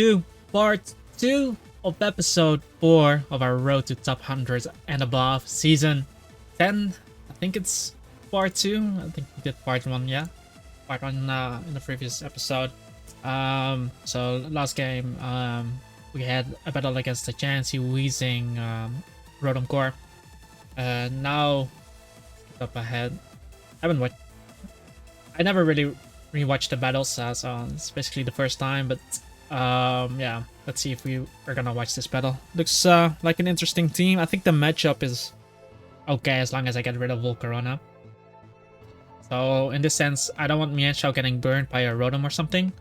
to part 2 of episode 4 of our Road to Top 100 and Above season 10. I think it's part 2. I think we did part 1, yeah. Part 1 in the previous episode. So last game, we had a battle against the Chansey Wheezing Rotom Core. Now, up ahead. I never really rewatched the battles, so it's basically the first time, but yeah, let's see if we are gonna watch this battle. Looks like an interesting team. I think the matchup is okay as long as I get rid of Volcarona. So in this sense, I don't want Mienshao getting burned by a Rotom or something,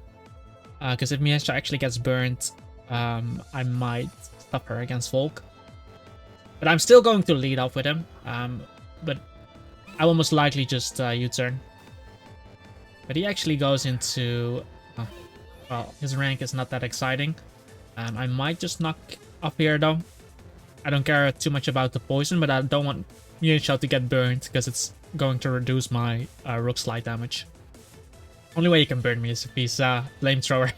because if Mienshao actually gets burned, I might stop her against Volk. But I'm still going to lead off with him, but I will most likely just U-turn. But he actually goes into... well, his rank is not that exciting. I might just knock up here though. I don't care too much about the poison, but I don't want Mienshao to get burned because it's going to reduce my Rook Slide damage. Only way he can burn me is if he's Flamethrower.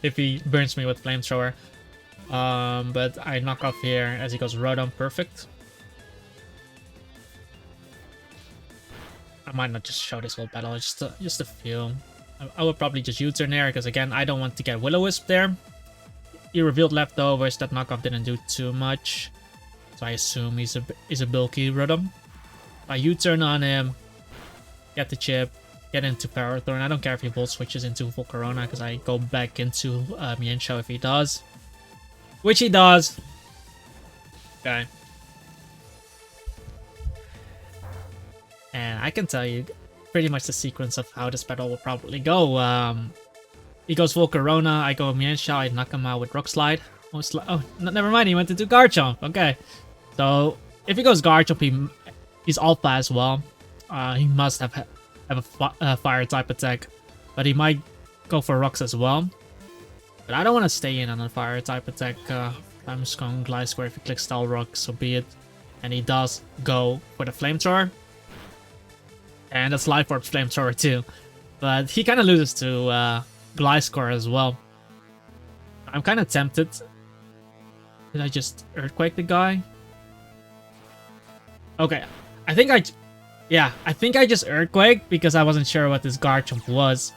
If he burns me with Flamethrower. But I knock off here as he goes Rotom, perfect. I might not just show this whole battle, just a few. I will probably just U-turn there, because again, I don't want to get Will-O-Wisp there. He revealed leftovers, that knockoff didn't do too much. So I assume he's a bulky Rotom. I U-turn on him, get the chip, get into Ferrothorn. I don't care if he Volt switches into Volcarona, because I go back into Mienshao if he does. Which he does. Okay. And I can tell you pretty much the sequence of how this battle will probably go. He goes Volcarona, I go Mienshao, I knock him out with Rock Slide. Oh, never mind, he went into Garchomp. Okay. So, if he goes Garchomp, he's Alpha as well. He must have a Fire type attack. But he might go for Rocks as well. But I don't want to stay in on a Fire type attack. I'm just going Gliscor. If he clicks Stall Rock, so be it. And he does go for the Flamethrower. And that's Life Orb's Flamethrower too. But he kind of loses to Gliscor as well. I'm kind of tempted. Did I just Earthquake the guy? Okay, I think I just Earthquake because I wasn't sure what this Garchomp was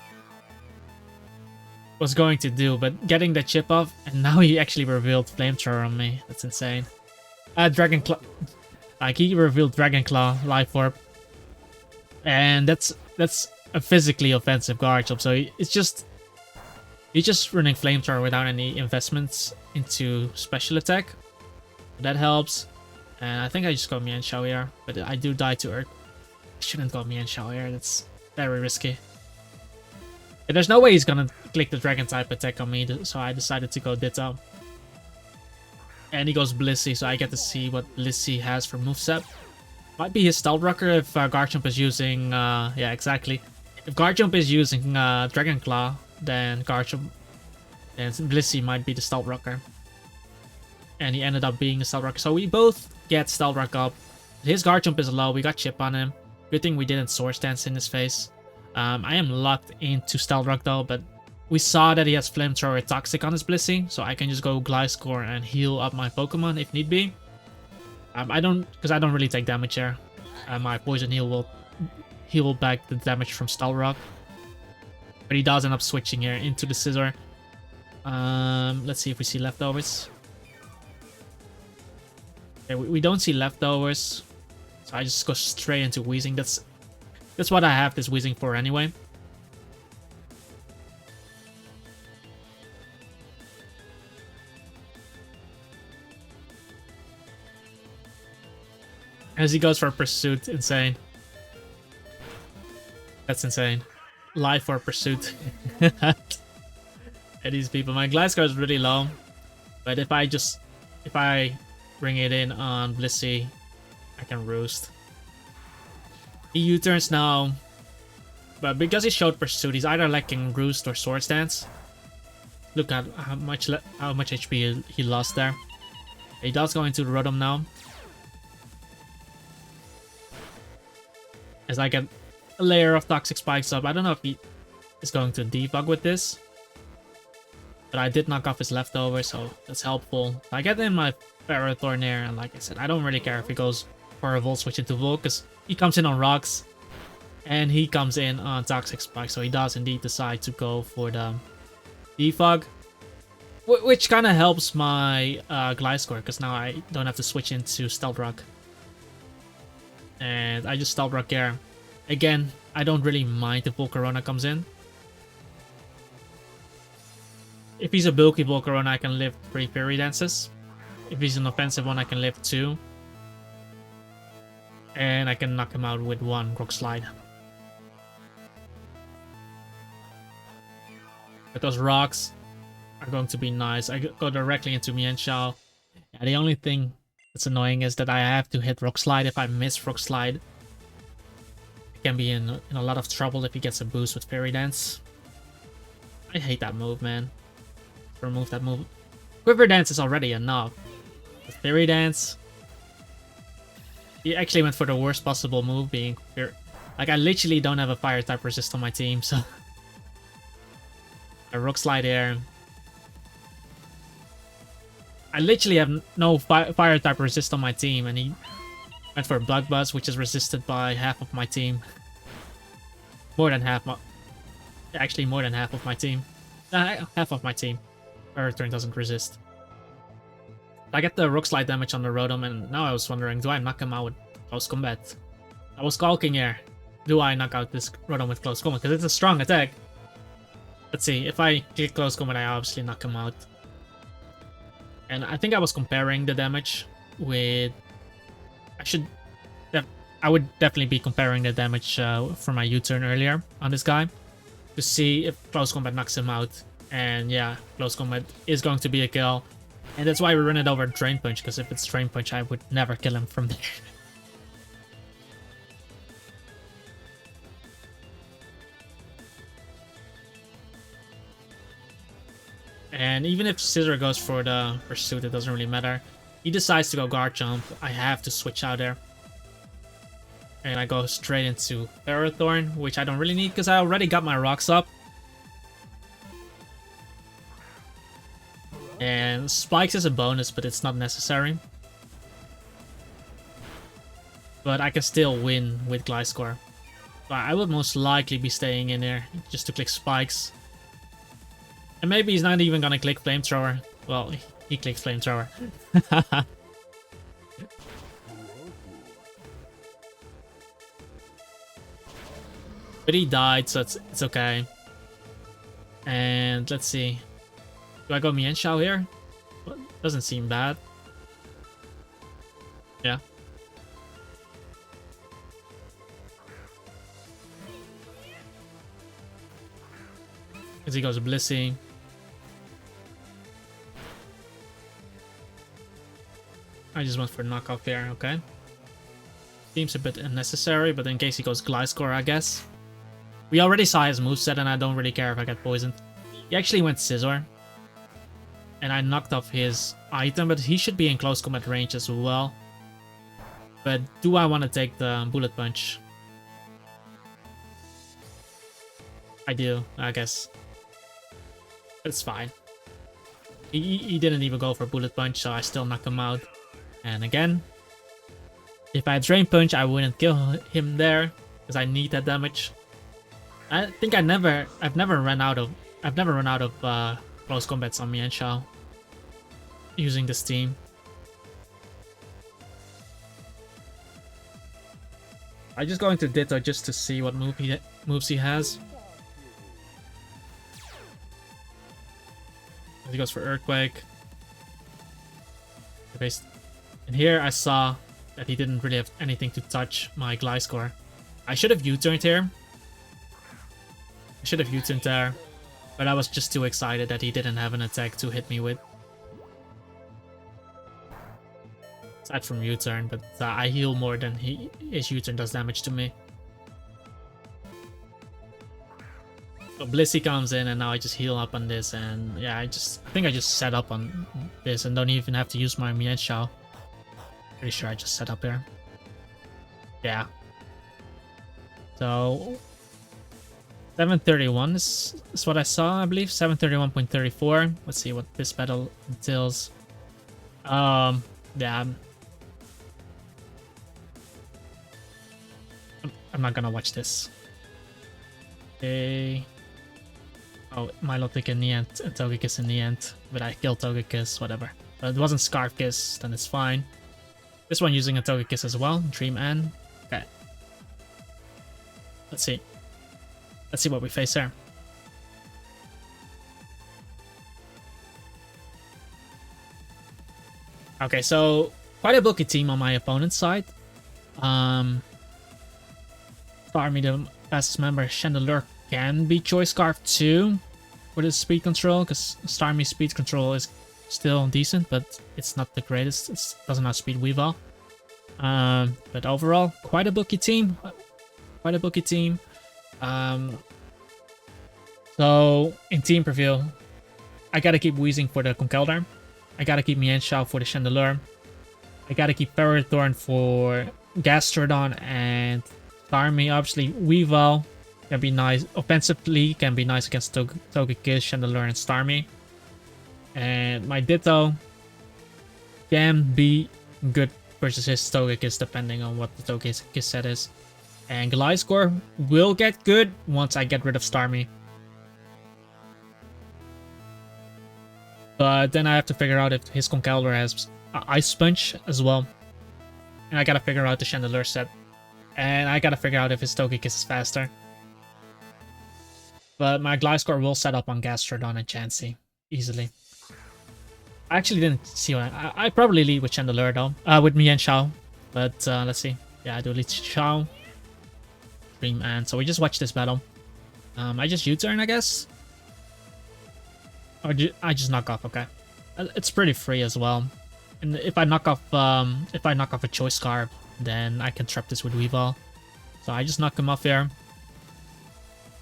going to do. But getting the chip off, and now he actually revealed Flamethrower on me. That's insane. Dragon Claw. Like, he revealed Dragon Claw, Life Orb. And that's a physically offensive Garchomp, so he's just running Flamethrower without any investments into special attack. That helps. And I think I just go Mienshao here, but I do die to Earth. I shouldn't go Mienshao here, that's very risky. And there's no way he's gonna click the Dragon type attack on me, so I decided to go Ditto. And he goes Blissey, so I get to see what Blissey has for moveset. Might be his Stealth Rocker if Garchomp is using... yeah, exactly. If Garchomp is using Dragon Claw, then Blissey might be the Stealth Rocker. And he ended up being a Stealth Rocker. So we both get Stealth Rock up. His Garchomp is low. We got Chip on him. Good thing we didn't Swords Dance in his face. I am locked into Stealth Rock though, but we saw that he has Flamethrower Toxic on his Blissey. So I can just go Gliscor and heal up my Pokemon if need be. Because I don't really take damage here. My Poison Heal will heal back the damage from Stealth Rock. But he does end up switching here into the Scizor. Let's see if we see leftovers. Okay, we don't see leftovers. So I just go straight into Wheezing. That's what I have this Wheezing for anyway. As he goes for Pursuit, insane. That's insane. Life or Pursuit. And these people. My Gliscor is really low. But if I bring it in on Blissey, I can Roost. He U-turns now. But because he showed Pursuit, he's either lacking Roost or Swords Dance. Look at how much HP he lost there. He does go into the Rotom now. As I get a layer of Toxic Spikes up. I don't know if he is going to debug with this. But I did knock off his leftover, so that's helpful. I get in my Ferrothorn there, and like I said, I don't really care if he goes for a Volt Switch into Volt, because he comes in on Rocks, and he comes in on Toxic Spike, so he does indeed decide to go for the Defog. Which kind of helps my Gliscor, because now I don't have to switch into Stealth Rock. And I just Stealth Rock here. Again, I don't really mind if Volcarona comes in. If he's a bulky Volcarona, I can live 3 Fairy Dances. If he's an offensive one, I can live 2. And I can knock him out with 1 Rock Slide. But those rocks are going to be nice. I go directly into Mienshao. Yeah, the only thing that's annoying is that I have to hit Rock Slide. If I miss Rock Slide, I can be in a lot of trouble if he gets a boost with Fairy Dance. I hate that move, man. Remove that move. Quiver Dance is already enough. With Fairy Dance, he actually went for the worst possible move, being like, I literally don't have a fire type resist on my team, so a Rock Slide here. I literally have no fire type resist on my team, and he went for a Bug Buzz, which is resisted by half of my team. More than half. Actually, more than half of my team. Half of my team. Turn doesn't resist. I get the Rock Slide damage on the Rotom, and now I was wondering, do I knock him out with Close Combat? I was skulking here. Do I knock out this Rotom with Close Combat? Because it's a strong attack. Let's see, if I click Close Combat, I obviously knock him out. And I think I was comparing the damage with... I would definitely be comparing the damage from my U-turn earlier on this guy to see if Close Combat knocks him out. And yeah, Close Combat is going to be a kill. And that's why we run it over Drain Punch, because if it's Drain Punch, I would never kill him from there. And even if Scizor goes for the Pursuit, it doesn't really matter. He decides to go Guard Jump. I have to switch out there. And I go straight into Ferrothorn, which I don't really need because I already got my rocks up. And Spikes is a bonus, but it's not necessary. But I can still win with Gliscor. But I would most likely be staying in there just to click Spikes. And maybe he's not even gonna click Flamethrower. Well, he clicks Flamethrower. But he died, so it's okay. And let's see. Do I go Mienshao here? Well, doesn't seem bad. Yeah. Because he goes Blissey. I just went for knockoff here, okay. Seems a bit unnecessary, but in case he goes Gliscor, I guess. We already saw his moveset, and I don't really care if I get poisoned. He actually went Scizor. And I knocked off his item, but he should be in close combat range as well. But do I want to take the Bullet Punch? I do, I guess. It's fine. He didn't even go for Bullet Punch, so I still knock him out. And again, if I had Drain Punch, I wouldn't kill him there, because I need that damage. I think I've never run out of close combats on Mienshao using this team. I just go into Ditto just to see what moves he has. He goes for Earthquake. And here I saw that he didn't really have anything to touch my Gliscor. I should have U-turned here. I should have U-turned there. But I was just too excited that he didn't have an attack to hit me with. Aside from U-turn, but I heal more than his U-turn does damage to me. So Blissey comes in and now I just heal up on this, and yeah, I think I just set up on this and don't even have to use my Mienshao. Pretty sure I just set up here. Yeah. So 731 is what I saw, I believe. 731.34. Let's see what this battle entails. Yeah. I'm not gonna watch this. Okay. Oh, Milotic in the end, and Togekiss in the end. But I killed Togekiss, whatever. But it wasn't Scarfkiss, then it's fine. This one using a Togekiss as well. Dream N. Okay. Let's see. Let's see what we face here. Okay, so quite a bulky team on my opponent's side. Starmie, the fastest member, Chandelure can be Choice Scarf too with his speed control, because Starmie's speed control is still decent, but it's not the greatest. It doesn't have speed weave. But overall, quite a bulky team. Quite a bulky team. So in team preview, I gotta keep Weezing for the Conkeldurr. I gotta keep Mienshao for the Chandelure. I gotta keep Ferrothorn for Gastrodon and Starmie. Obviously, Weavile can be nice offensively, can be nice against Togekiss, Chandelure, and Starmie. And my Ditto can be good versus his Togekiss depending on what the Togekiss set is. And Gliscor will get good once I get rid of Starmie. But then I have to figure out if his Conkeldurr has Ice Sponge as well. And I gotta figure out the Chandelure set. And I gotta figure out if his Togekiss is faster. But my Gliscor will set up on Gastrodon and Chansey easily. I actually didn't see what I probably lead with Chandelure though. With Mienshao. But let's see. Yeah, I do lead Shao. Dream and so we just watched this battle. I just U-turn, I guess. Or I just knock off. Okay, it's pretty free as well. And if I knock off a Choice Scarf, then I can trap this with Weavile. So I just knock him off here.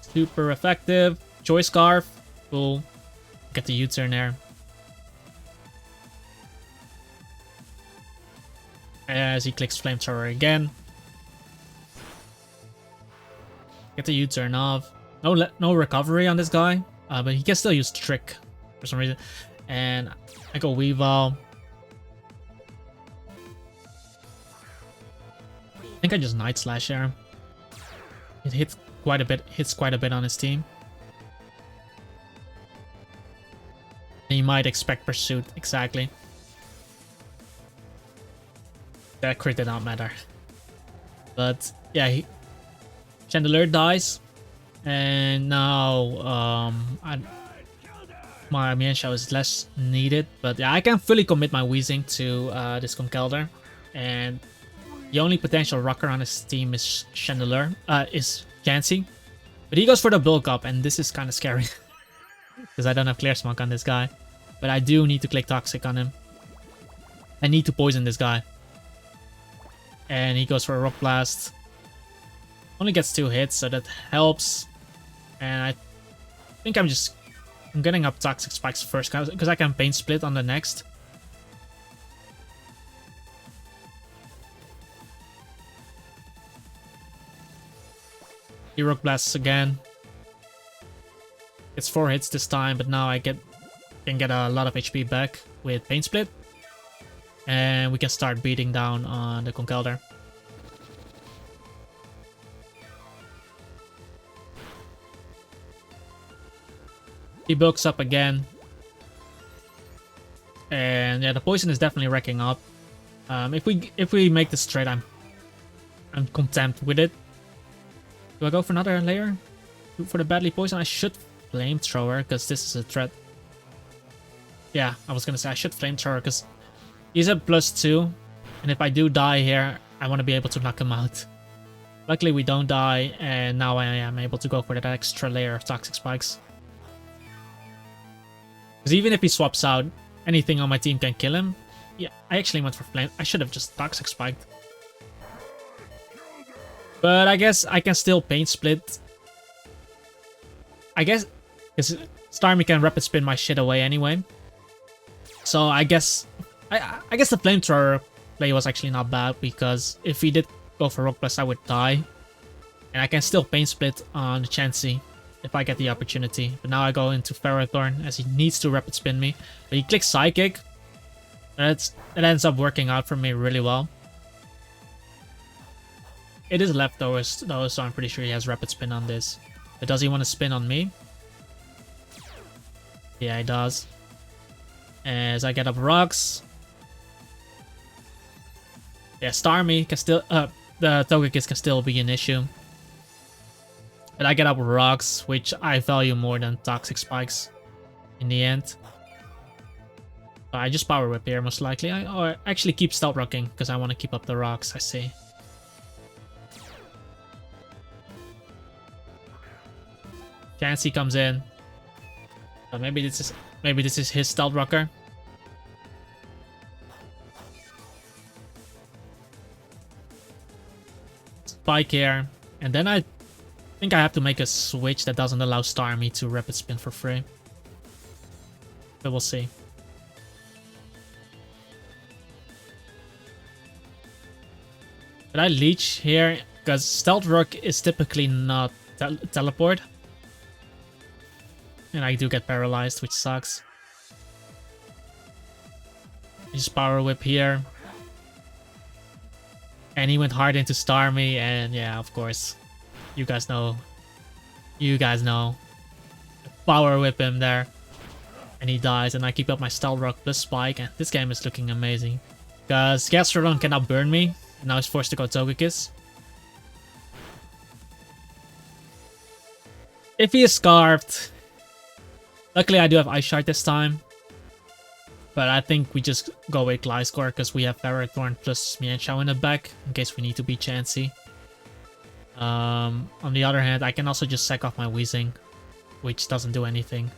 Super effective. Choice Scarf. Cool. Get the U-turn there. As he clicks Flamethrower again. Get the U-turn off. No recovery on this guy. But he can still use Trick for some reason. And I go Weavile. I think I just Night Slash here. It hits quite a bit on his team. And you might expect Pursuit, exactly. That crit did not matter. But yeah, Chandelure dies. And now my Mienshao is less needed. But yeah, I can fully commit my Weezing to this Conkeldurr. And the only potential rocker on his team is Chandelure, is Chansey. But he goes for the bulk up, and this is kind of scary. Because I don't have Clear Smoke on this guy. But I do need to click Toxic on him. I need to poison this guy. And he goes for a Rock Blast. Only gets 2 hits, so that helps. And I think I'm getting up Toxic Spikes first, because I can Pain Split on the next. He Rock Blasts again. It's 4 hits this time, but now I can get a lot of HP back with Pain Split. And we can start beating down on the Conkeldurr. He bulks up again. And yeah, the poison is definitely wrecking up. If we make this trade, I'm content with it. Do I go for another layer? For the badly poison, I should Flamethrower, because this is a threat. Yeah, I was gonna say I should Flamethrower, because he's at +2. And if I do die here, I want to be able to knock him out. Luckily we don't die, and now I am able to go for that extra layer of Toxic Spikes. Because even if he swaps out, anything on my team can kill him. Yeah, I actually went for Flame. I should have just Toxic Spiked. But I guess I can still Pain Split. I guess because Starmie can Rapid Spin my shit away anyway. So I guess the Flamethrower play was actually not bad, because if he did go for Rock Blast, I would die. And I can still Pain Split on the Chansey if I get the opportunity. But now I go into Ferrothorn as he needs to rapid spin me. But he clicks Psychic. It ends up working out for me really well. It is leftovers though, so I'm pretty sure he has rapid spin on this. But does he want to spin on me? Yeah, he does. As I get up rocks. Yeah, Starmie can still the Togekiss can still be an issue. But I get up rocks, which I value more than Toxic Spikes in the end. So I just Power Whip here most likely. Or actually keep Stealth Rocking because I want to keep up the rocks, I see. Chansey comes in. But maybe this is his Stealth Rocker. Spike here. And then I think I have to make a switch that doesn't allow Starmie to rapid spin for free. But we'll see. But I leech here because Stealth Rock is typically not teleport. And I do get paralyzed, which sucks. Just Power Whip here. And he went hard into Starmie, and yeah, of course. You guys know. You guys know. Power Whip him there. And he dies, and I keep up my Stealth Rock plus Spike, and this game is looking amazing. Because Gastrodon cannot burn me, and now he's forced to go Togekiss. If he is Scarfed... Luckily I do have Ice Shard this time. But I think we just go with Gliscor because we have Ferrothorn plus Mienshao in the back in case we need to beat Chansey. On the other hand, I can also just sack off my Weezing, which doesn't do anything.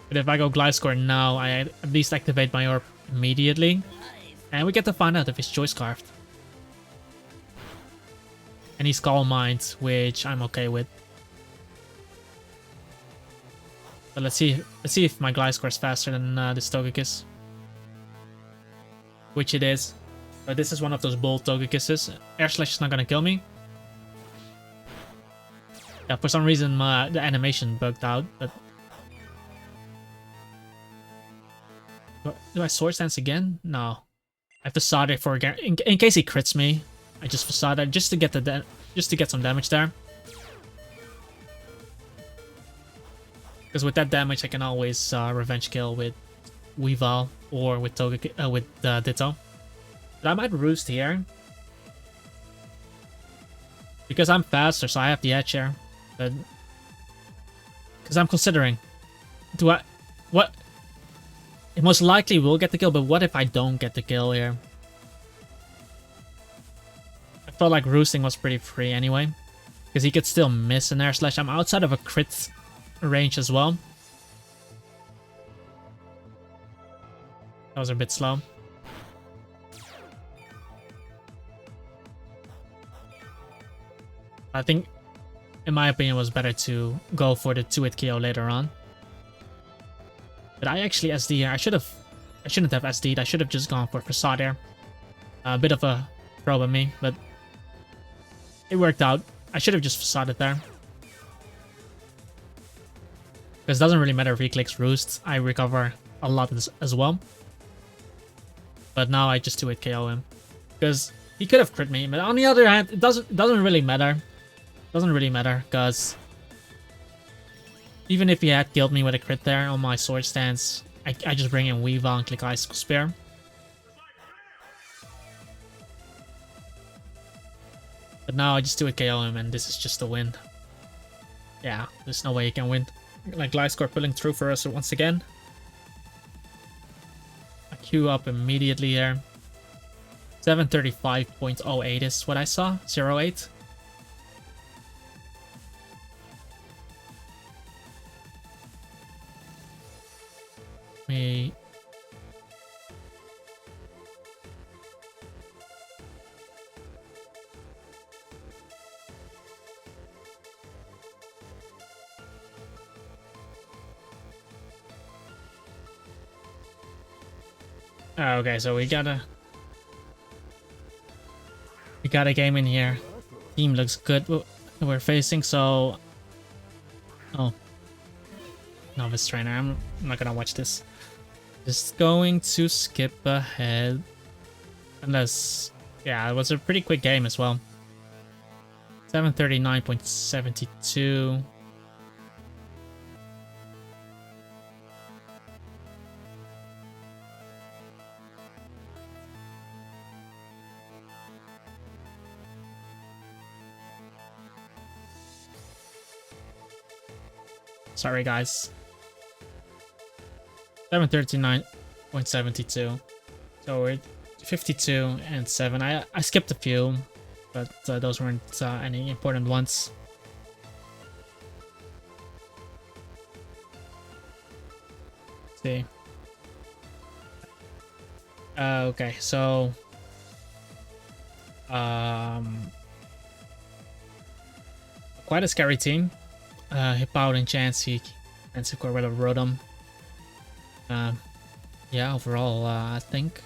But if I go Gliscor now, I at least activate my Orb immediately. And we get to find out if he's Choice Scarfed. And he's Calm Mind, which I'm okay with. But let's see if my Gliscor is faster than this Togekiss. Which it is. But this is one of those bold Togekisses. Air Slash is not gonna kill me. Yeah, for some reason the animation bugged out, but... Do I Sword Stance again? No. I have to Facade it for in case he crits me. I just Facade it just to get some damage there. Because with that damage, I can always revenge kill with Weavile or with Ditto. But I might Roost here. Because I'm faster, so I have the edge here. But... Because I'm considering... What... It most likely will get the kill, but what if I don't get the kill here? I felt like Roosting was pretty free anyway. Because he could still miss an Air Slash. I'm outside of a crit range as well. That was a bit slow. I think, in my opinion, it was better to go for the 2-hit KO later on. But I actually SD here. I shouldn't have SD'd. I should have just gone for Facade here. A bit of a probe on me, but it worked out. I should have just Facaded there. Because it doesn't really matter if he clicks Roost. I recover a lot as well. But now I just 2-hit KO him. Because he could have crit me, but on the other hand, it doesn't really matter. Doesn't really matter, because even if he had killed me with a crit there on my Sword Stance, I just bring in Weavile and click Icicle Spear. But now I just 2-hit KO him, and this is just a win. Yeah, there's no way he can win. Like Gliscor pulling through for us once again. I queue up immediately here. 735.08 is what I saw. 08. Me. Okay, so we got a game in here. team looks good we're facing, so... Oh. Novice trainer, I'm not gonna watch this. Just going to skip ahead. Unless... Yeah, it was a pretty quick game as well. 739.72. Sorry, guys. 739.72. So we're 52 and 7. I skipped a few, but those weren't any important ones. Let's see. Okay, so quite a scary team. Hippowd and Chansey and Secor with a Rotom. Yeah, overall, I think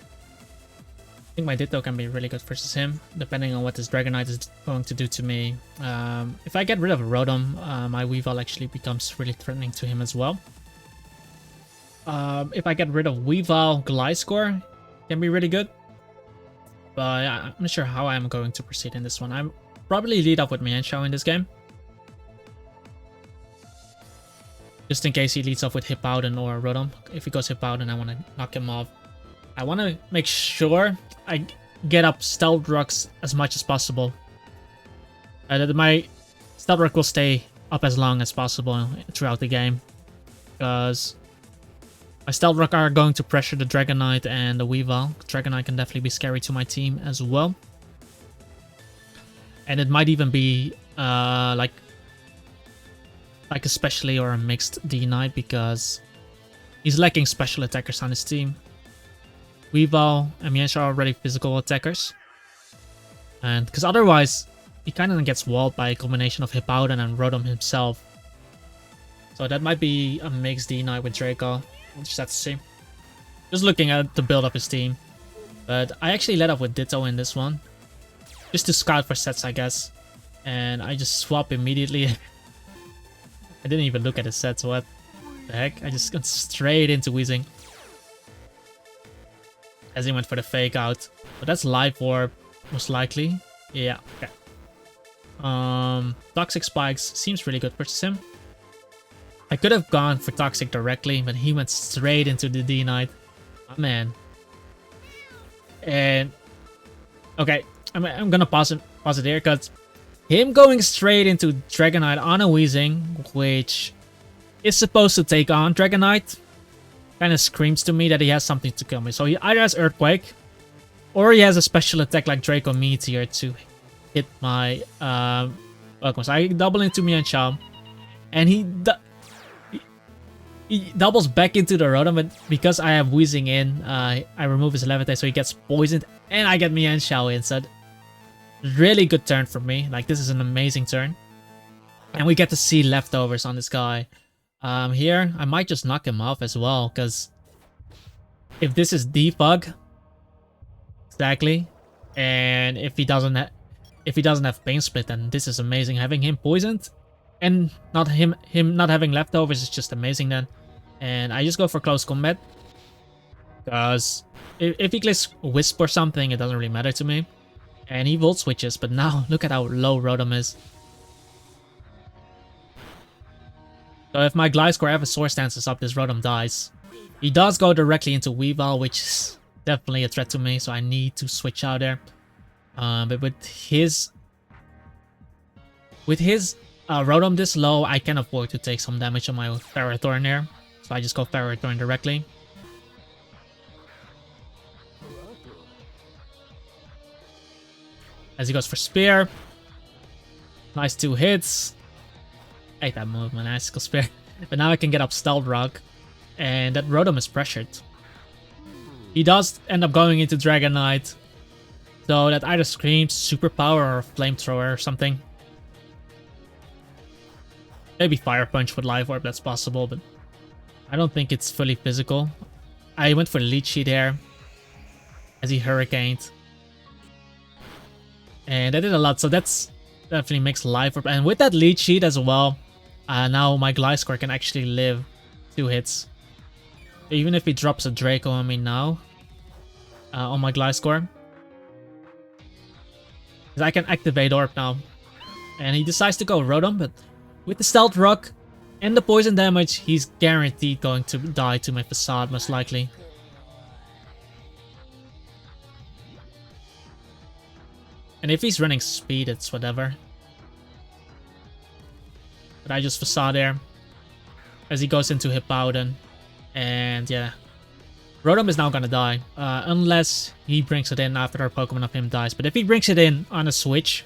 my Ditto can be really good versus him, depending on what this Dragonite is going to do to me. If I get rid of Rotom, my Weavile actually becomes really threatening to him as well. If I get rid of Weavile, Gliscor can be really good. But I'm not sure how I'm going to proceed in this one. I'm probably lead up with Mienshao in this game. Just in case he leads off with Hippowdon or Rotom. If he goes Hippowdon, I want to knock him off. I want to make sure I get up Stealth Rocks as much as possible. That my Stealth Rock will stay up as long as possible throughout the game. Because my Stealth Rock are going to pressure the Dragonite and the Weavile. Dragonite can definitely be scary to my team as well. And it might even be like a specially or a mixed D-Knight because he's lacking special attackers on his team. Weavile and Mienshao are already physical attackers. And because otherwise, he kind of gets walled by a combination of Hippowdon and Rotom himself. So that might be a mixed D-Knight with Draco. We'll just have to see. Just looking at the build of his team. But I actually led up with Ditto in this one. Just to scout for sets, I guess. And I just swap immediately. I didn't even look at his sets, what the heck? I just got straight into Weezing. As he went for the fake out. But that's Life Orb, most likely. Yeah, okay. Toxic Spikes seems really good versus him. I could have gone for Toxic directly, but he went straight into the D-Knight. Oh, man. And... Okay, I'm gonna pause it here, because... him going straight into Dragonite on a Weezing, which is supposed to take on Dragonite, kind of screams to me that he has something to kill me. So he either has Earthquake, or he has a special attack like Draco Meteor to hit my Pokemon. So I double into Mienshao, and he doubles back into the Rotom, but because I have Weezing in, I remove his Levitate, so he gets poisoned, and I get Mienshao instead. Really good turn for me. Like, this is an amazing turn. And we get to see leftovers on this guy. Here, I might just knock him off as well, because if this is Defog, exactly, and if he doesn't have Pain Split, then this is amazing. Having him poisoned and not him not having leftovers is just amazing then. And I just go for close combat, because if he clicks Wisp or something, it doesn't really matter to me. And he Volt Switches, but now look at how low Rotom is. So if my Gliscor ever Swords Dances up, this Rotom dies. He does go directly into Weavile, which is definitely a threat to me, so I need to switch out there. But with his Rotom this low, I can afford to take some damage on my Ferrothorn there. So I just go Ferrothorn directly. As he goes for Spear. Nice 2 hits. I hate that move, man. Icicle Spear. But now I can get up Stealth Rock. And that Rotom is pressured. He does end up going into Dragonite. So that either screams Superpower or Flamethrower or something. Maybe Fire Punch with Life Orb, that's possible, but I don't think it's fully physical. I went for Leech Seed here. As he Hurricaned. And that did a lot, so that's definitely makes life orb. And with that lead sheet as well, now my Gliscor can actually live 2 hits. Even if he drops a Draco on me now, on my Gliscor, I can activate Orb now. And he decides to go Rotom, but with the Stealth Rock and the poison damage, he's guaranteed going to die to my Facade, most likely. And if he's running speed, it's whatever. But I just Facade there as he goes into Hippowdon. And yeah, Rotom is now gonna die, unless he brings it in after our Pokemon of him dies. But if he brings it in on a switch,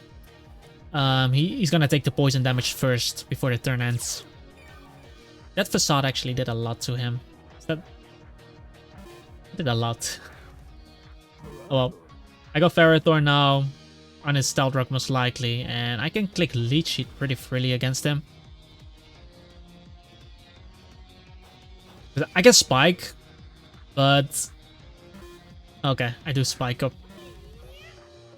he's gonna take the poison damage first before the turn ends. That Facade actually did a lot to him. That did a lot. Oh well, I got Ferrothorn now on his Stealth Rock most likely, and I can click Leech Sheet pretty freely against him. I can Spike, but okay, I do Spike up.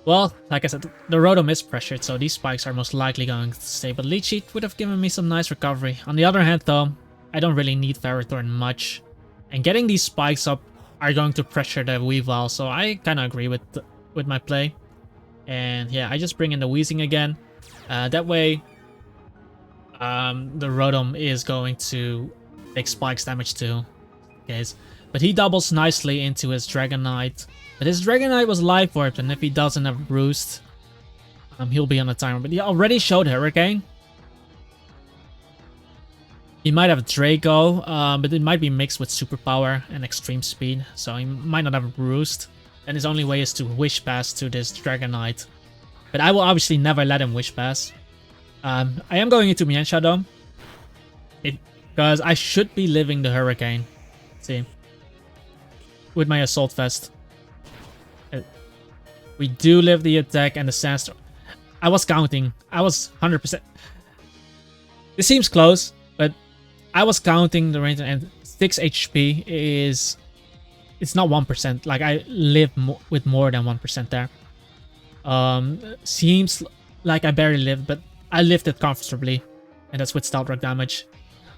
Well, like I said, the Rotom is pressured, so these spikes are most likely going to stay, but Leech Sheet would have given me some nice recovery. On the other hand though, I don't really need Ferrothorn much, and getting these spikes up are going to pressure the Weavile, so I kind of agree with my play. And yeah, I just bring in the Weezing again. That way, the Rotom is going to take spikes damage too. Guys, but he doubles nicely into his Dragonite. But his Dragonite was Life Orbed, and if he doesn't have Roost, he'll be on a timer. But he already showed Hurricane. He might have Draco, but it might be mixed with Superpower and Extreme Speed, so he might not have Roost. And his only way is to Wish Pass to this Dragonite. But I will obviously never let him Wish Pass. I am going into Mienshao though, because I should be living the Hurricane. Let's see, with my Assault Vest. We do live the attack and the Sandstorm. I was counting. I was 100%. This seems close, but I was counting the range, and 6 HP is... It's not 1%. Like, I live with more than 1% there. Seems like I barely lived, but I lived it comfortably. And that's with Stealth Rock damage.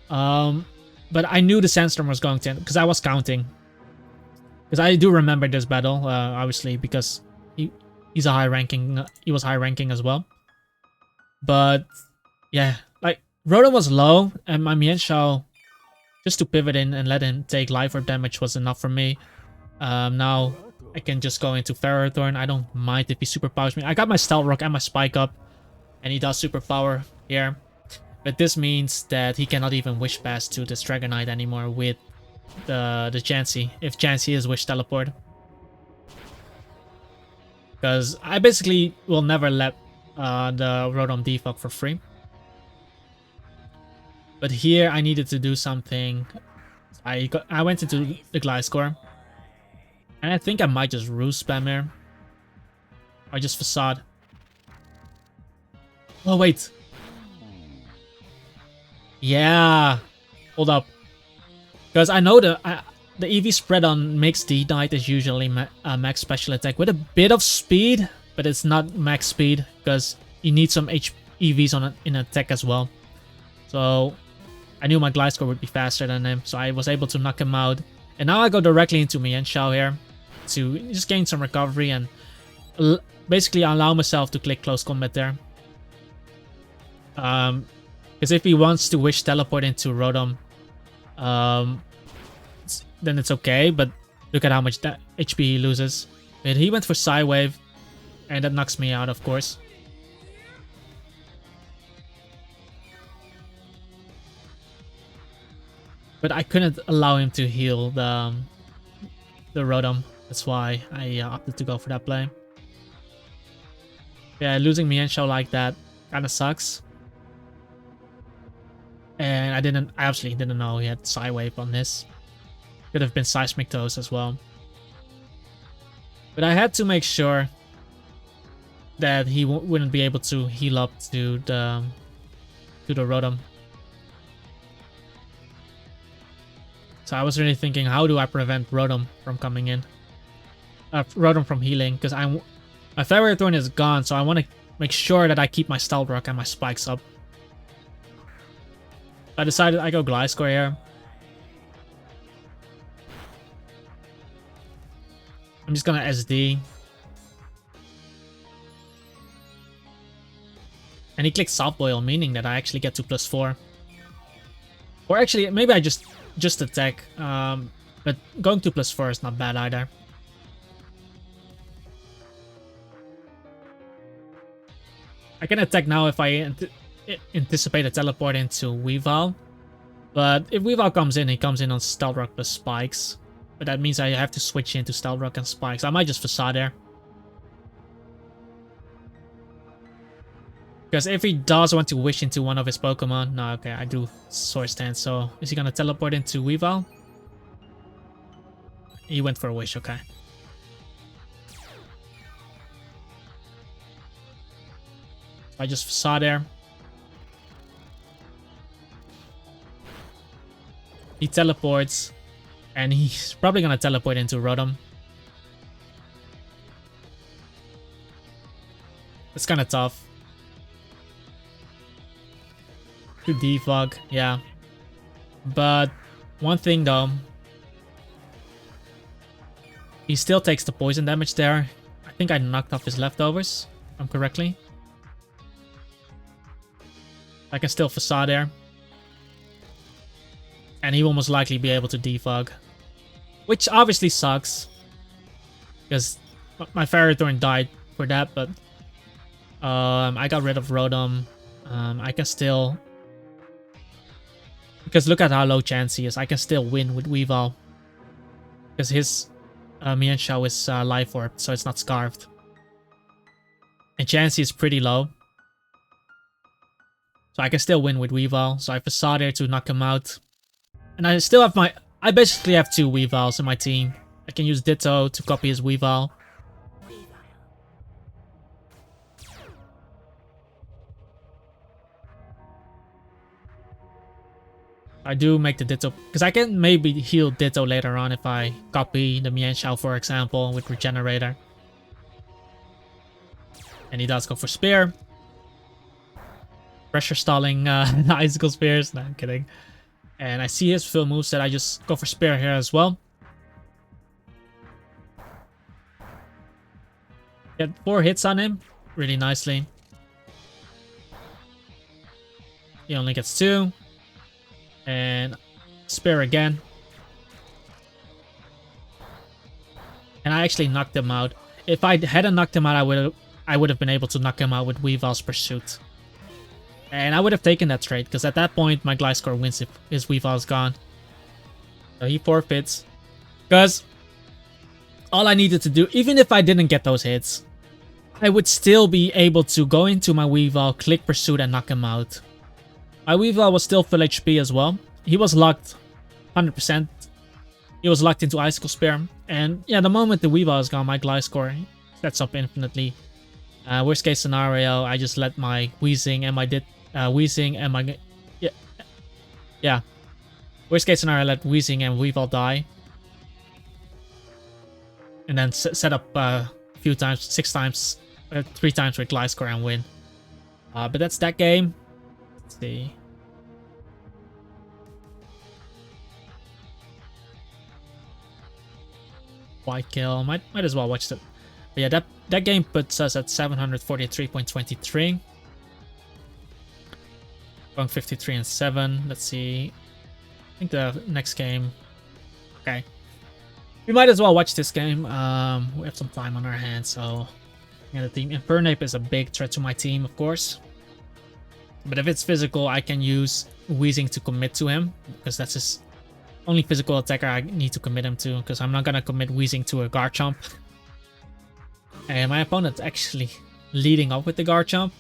But I knew the Sandstorm was going to end, because I was counting. Because I do remember this battle, obviously, because he's a high ranking. He was high ranking as well. But yeah, like Rotom was low, and my Mienshao, just to pivot in and let him take Life Orb damage was enough for me. Now I can just go into Ferrothorn. I don't mind if he superpowers me. I got my Stealth Rock and my Spike up, and he does superpower here. But this means that he cannot even Wish Pass to this Dragonite anymore with the Chansey, if Chansey is Wish Teleport. Because I basically will never let the Rotom defog for free. But here I needed to do something. I went into the Gliscor. And I think I might just Roost spam here. Or just Facade. Oh wait. Yeah. Hold up. Because I know the EV spread on Mixed D-Knight is usually max special attack with a bit of speed, but it's not max speed because you need some EVs in attack as well. So I knew my Gliscor would be faster than him, so I was able to knock him out. And now I go directly into Mienshao here to just gain some recovery and basically allow myself to click Close Combat there. Because if he wants to Wish Teleport into Rotom, then it's okay, but look at how much that HP he loses. But he went for Psywave, and that knocks me out, of course. But I couldn't allow him to heal the Rotom. That's why I opted to go for that play. Yeah, losing Mienshao like that kind of sucks. And I absolutely didn't know he had Psywave on this. Could have been Seismic Toes as well. But I had to make sure that he wouldn't be able to heal up to the Rotom. So I was really thinking, how do I prevent Rotom from coming in? Rotom from healing, because my Ferrothorn is gone, so I want to make sure that I keep my Stealth Rock and my spikes up. I decided I go Gliscor here. I'm just gonna SD. And he clicks Soft Boil, meaning that I actually get to +4. Or actually, maybe I just attack. But going to +4 is not bad either. I can attack now if I anticipate a teleport into Weavile. But if Weavile comes in, he comes in on Stealth Rock plus Spikes. But that means I have to switch into Stealth Rock and Spikes. I might just Facade there. Because if he does want to wish into one of his Pokemon... No, okay, I do Swords Dance. So is he going to teleport into Weavile? He went for a wish, okay. I just Facade there. He teleports. And he's probably going to teleport into Rotom. It's kind of tough. To defog, yeah. But one thing though, he still takes the poison damage there. I think I knocked off his leftovers, if I'm correctly. I can still Facade there. And he will most likely be able to defog. Which obviously sucks. Because my Ferrothorn died for that, but I got rid of Rotom. I can still... Because look at how low chance he is. I can still win with Weavile. Because his Mienshao is Life Orb, so it's not Scarfed. And Chansey is pretty low. So I can still win with Weavile. So I Facade there to knock him out. And I still have my... I basically have 2 Weaviles in my team. I can use Ditto to copy his Weavile. I do make the Ditto, because I can maybe heal Ditto later on if I copy the Mienshao, for example, with Regenerator. And he does go for Spear. Pressure stalling the Icicle Spears. No, I'm kidding. And I see his full moveset. I just go for Spear here as well. Get 4 hits on him. Really nicely. He only gets 2. And Spear again. And I actually knocked him out. If I hadn't knocked him out, I would have been able to knock him out with Weavile's Pursuit. And I would have taken that trade, because at that point my Gliscor wins if his Weavile's gone. So he forfeits. Because all I needed to do, even if I didn't get those hits, I would still be able to go into my Weavile, click Pursuit, and knock him out. My Weavile was still full HP as well. He was locked 100%. He was locked into Icicle Spear. And yeah, the moment the Weavile is gone, my Gliscor sets up infinitely. Worst case scenario, I just let my Weezing and my yeah. Worst case scenario, I let Weezing and Weavile die. And then set up a few times, 6 times, 3 times with Gliscor and win. But that's that game. Let's see. White kill. Might as well watch that. But yeah, that game puts us at 743.23. Going 53 and 7. Let's see. I think the next game. Okay. We might as well watch this game. We have some time on our hands, so yeah, the team Infernape is a big threat to my team, of course. But if it's physical, I can use Weezing to commit to him, because that's his only physical attacker I need to commit him to, because I'm not gonna commit Weezing to a Garchomp. And my opponent's actually leading up with the Garchomp.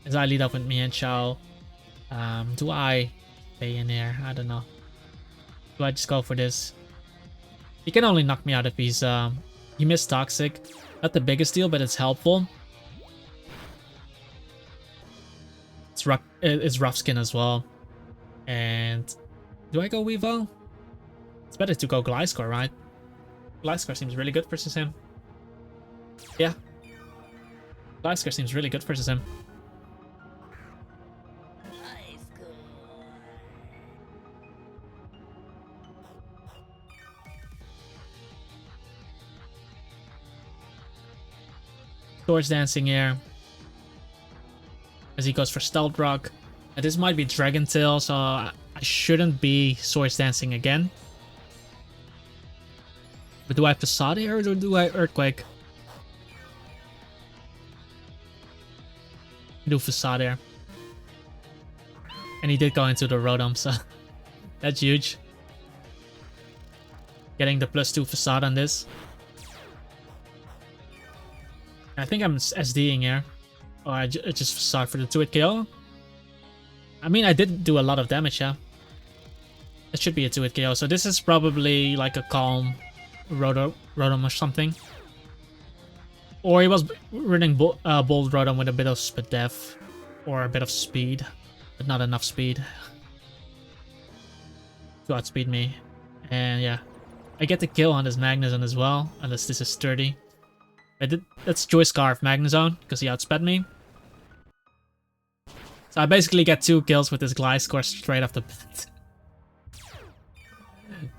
As I lead up with Mienshao. Do I stay in here? I don't know. Do I just go for this? He can only knock me out if he's he missed Toxic. Not the biggest deal, but it's helpful. It's Rough Skin as well. And do I go Weavile? It's better to go Gliscor, right? Gliscor seems really good versus him. Yeah. Gliscor seems really good versus him. Swords dancing here. As he goes for Stealth Rock. And this might be Dragon Tail, so I shouldn't be Swords dancing again. But do I have Facade here or do I Earthquake? Do Facade here. And he did go into the Rotom, so that's huge. Getting the +2 Facade on this. I think I'm SDing here. Or I just Facade for the 2-hit KO. I mean, I did do a lot of damage, yeah. It should be a 2-hit KO. So this is probably like a Calm Rotom or something. Or he was running Bold Rotom with a bit of Spit Def. Or a bit of speed. But not enough speed to outspeed me. And yeah. I get the kill on this Magnezone as well. Unless this is sturdy. That's Joy Scarf Magnezone, because he outsped me. So I basically get 2 kills with this Gliscor straight off the bat.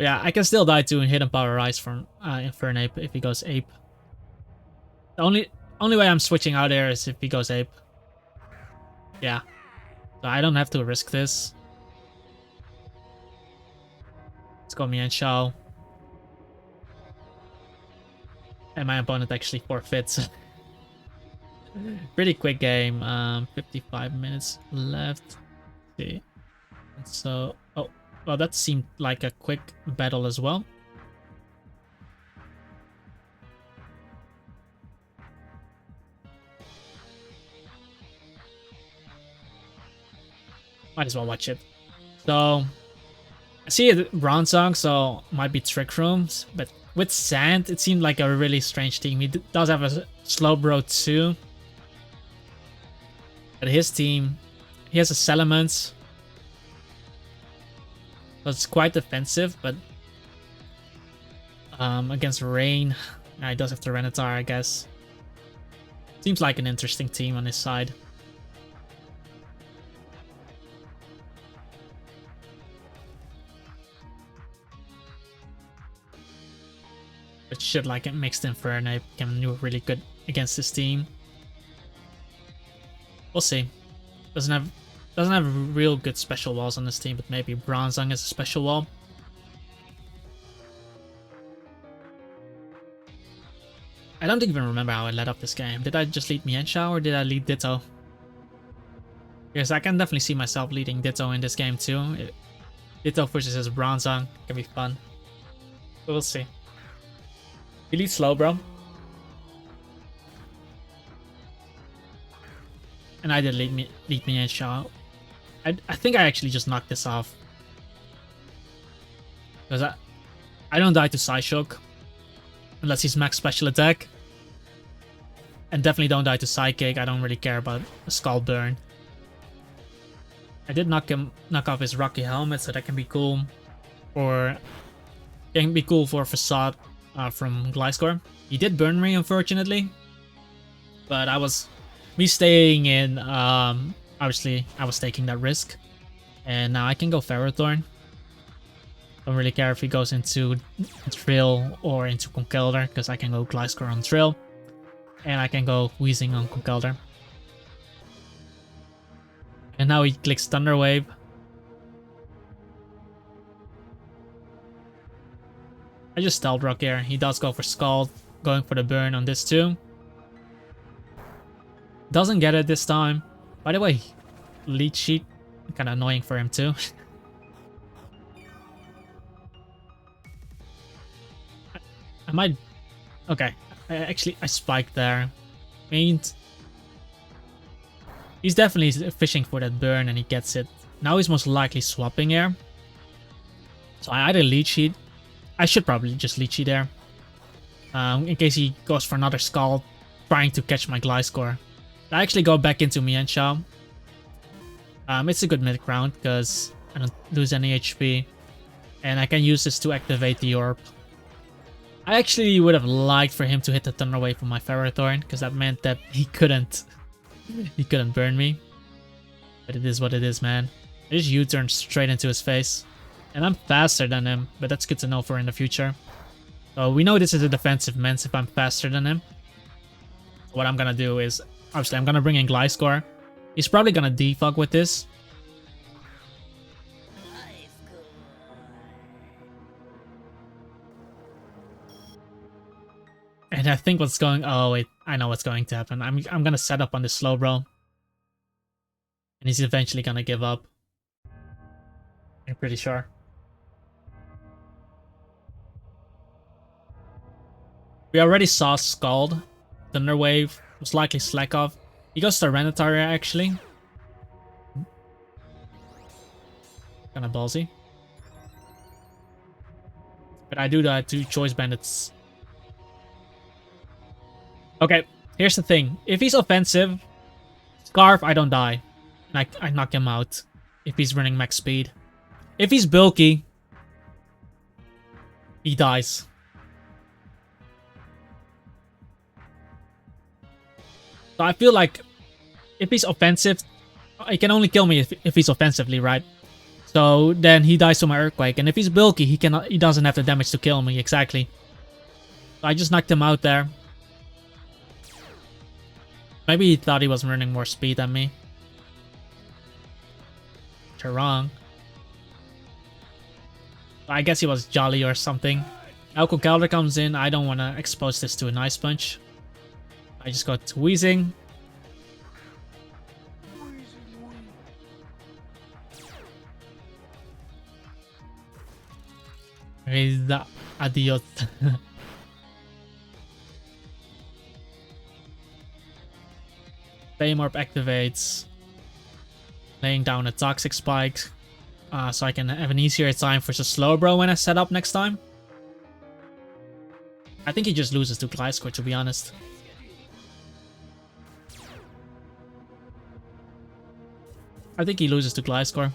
Yeah, I can still die to Hidden Power Rise from Infernape if he goes Ape. The only way I'm switching out there is if he goes Ape. Yeah. So I don't have to risk this. Let's go Mienshao. And my opponent actually forfeits. Pretty quick game. 55 minutes left. Let's see. So, oh, well, that seemed like a quick battle as well. Might as well watch it. So, I see a Bronzong, so might be Trick Rooms, but with Sand, it seemed like a really strange team. He does have a Slowbro too. But his team, he has a Salamence. So it's quite defensive, but against Rain, he does have Tyranitar, I guess. Seems like an interesting team on his side. But shit like it mixed Infernape can do really good against this team. We'll see. Doesn't have real good special walls on this team, but maybe Bronzong is a special wall. I don't even remember how I led up this game. Did I just lead Mienshao or did I lead Ditto? Because I can definitely see myself leading Ditto in this game too. Ditto versus his Bronzong can be fun. But we'll see. He leads Slowbro. And I did lead Mienshao. I think I actually just knocked this off. Because I don't die to Psyshock. Unless he's max special attack. And definitely don't die to Psychic. I don't really care about a Skull Burn. I did knock off his Rocky Helmet, so that can be cool. Or can be cool for Facade from Gliscor. He did burn me, unfortunately. But me staying in, obviously I was taking that risk. And now I can go Ferrothorn. Don't really care if he goes into Drill or into Conkeldurr, because I can go Gliscor on Drill. And I can go Weezing on Conkeldurr. And now he clicks Thunder Wave. I just Stealth Rock here. He does go for Scald, going for the burn on this too. Doesn't get it this time. By the way, Leech Sheet, kind of annoying for him too. I might... Okay, I spiked there. I mean, he's definitely fishing for that burn and he gets it. Now he's most likely swapping here. So I either Leech Sheet. I should probably just Leech Sheet there. In case he goes for another Scald, trying to catch my Gliscor. I actually go back into Mienshao. It's a good mid round because I don't lose any HP. And I can use this to activate the Orb. I actually would have liked for him to hit the Thunder Wave from my Ferrothorn, because that meant that he couldn't burn me. But it is what it is, man. I just U-turn straight into his face. And I'm faster than him, but that's good to know for in the future. So we know this is a defensive mence if I'm faster than him. What I'm gonna do is, obviously I'm gonna bring in Gliscor. He's probably gonna defog with this. And I think what's going... Oh, wait. I know what's going to happen. I'm gonna set up on this slow bro. And he's eventually gonna give up. I'm pretty sure. We already saw Scald. Thunder Wave. Most likely Slack Off. He goes to Renataria, actually. Kinda ballsy. But I do that to Choice Bandits. Okay, here's the thing. If he's offensive, Scarf, I don't die. I knock him out if he's running max speed. If he's bulky, he dies. So I feel like if he's offensive, he can only kill me if he's offensively, right? So then he dies to my Earthquake, and if he's bulky, he doesn't have the damage to kill me exactly. So I just knocked him out there. Maybe he thought he was running more speed than me. You're wrong. I guess he was jolly or something. Alco Calder comes in. I don't want to expose this to an Ice Punch. I just got Wheezing. Adios. Paymorp activates, laying down a Toxic Spike, so I can have an easier time for the Slowbro when I set up next time. I think he just loses to Gliscor, to be honest. I think he loses to Gliscor.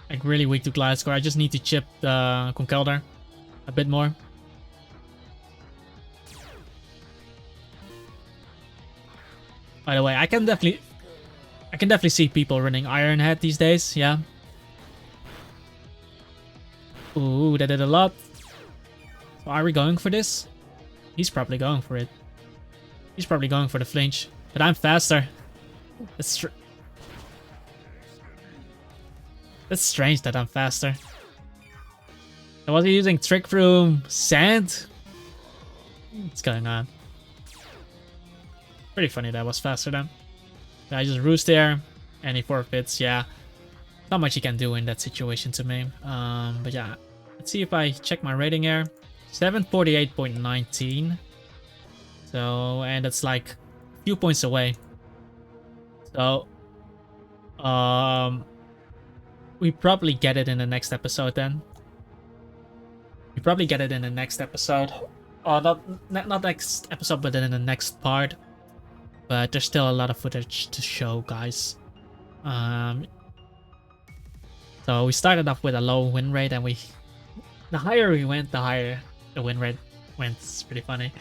Like really weak to Gliscor. I just need to chip the Conkeldurr a bit more. By the way, I can definitely see people running Iron Head these days, yeah. Ooh, that did a lot. So are we going for this? He's probably going for it. He's probably going for the flinch. But I'm faster. That's strange that I'm faster. So was he using Trick Room Sand? What's going on? Pretty funny that I was faster than. I just roost there, and he forfeits. Yeah, not much he can do in that situation to me. But yeah, let's see if I check my rating here. 748.19. So, and that's like a few points away. So, we probably get it in the next episode then. We probably get it in the next episode. Oh, not next episode, but then in the next part. But there's still a lot of footage to show, guys. So we started off with a low win rate, and the higher we went, the higher the win rate went. It's pretty funny.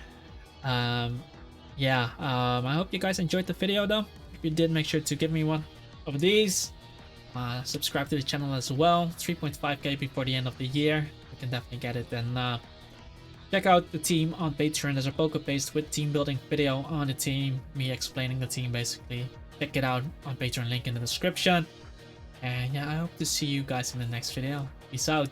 Yeah, I hope you guys enjoyed the video though. If you did, make sure to give me one of these. Subscribe to the channel as well. 3.5k before the end of the year. You can definitely get it. And check out the team on Patreon. There's a poke-based with team building video on the team. Me explaining the team basically. Check it out on Patreon, link in the description. And yeah, I hope to see you guys in the next video. Peace out.